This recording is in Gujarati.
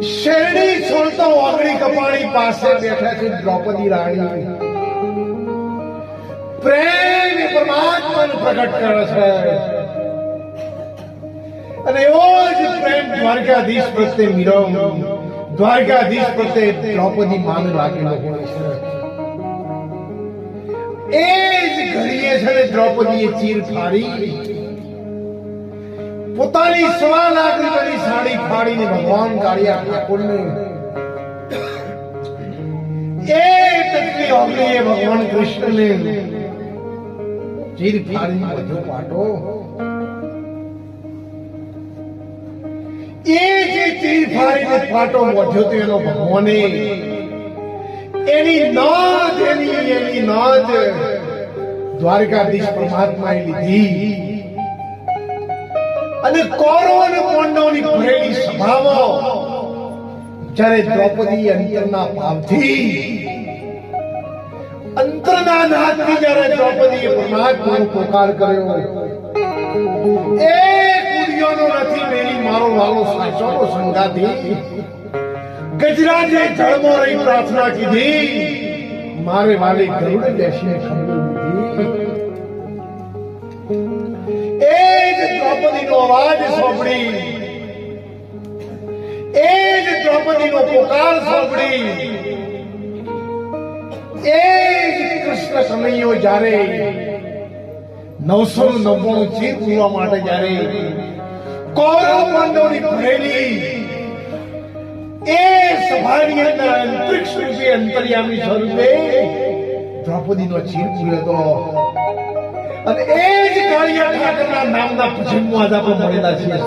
શેરડી છોડતો ઓગળી કપાળી પાસે બેઠા છે દ્રૌપદી રાણી. પ્રેમ એ પરમાત્માને પ્રગટ કરે છે અને એવો જ પ્રેમ દ્વારકાધીશ પ્રત્યે મીરો, દ્વારકાધીશ પ્રત્યે દ્રૌપદી માને લાગેલો હોય છે. એ જ ઘડીએ છે ને દ્રૌપદીએ ચીર ફાડી પોતાની 1.25 લાખ રૂપિયાની સાડી ફાડીને ભગવાન કાળિયા ઠાકોરને એ તકલી ઓગળીએ ભગવાન કૃષ્ણને ચીર ફાડીને બધો પાટો. એ જે ચીર ફાડીને પાટો વધ્યો તો એનો ભગવાને એની નોંધ દ્વારકાધીશ પરમાત્માએ લીધી અને કૌરવ અને પાંડવોની ભરેલી સભામાં જ્યારે દ્રૌપદી અંતરના ભાવથી, અંતરના નાદથી જ્યારે દ્રૌપદીએ પરમાત્માનો પોકાર કર્યો, એ કુડિયોનો નથી મેલી મારો વાલો સાચોનો સંગાથી ગજરાજે જળમાં રહી પ્રાર્થના કીધી, મારે વાલી ગરુડે બેસીને ખંભો લીધી. એ જ દ્રૌપદીનો અવાજ સાંભળી, એ જ દ્રૌપદીનો પોકાર સાંભળી, એ જ કૃષ્ણ કનૈયો જ્યારે 999 ચીર પૂરવા માટે જ્યારે કૌરવ પાંડવોની ભરેલી એ સભાની અંદર અંતરિક્ષ રૂપે અંતર્યામી સ્વરૂપે દ્રૌપદીનો ચીર પૂર્યો હતો. અને એ જ કાળિયા ઠાકરના નામના ભજનમાં આજ આપણે મળેલા છીએ.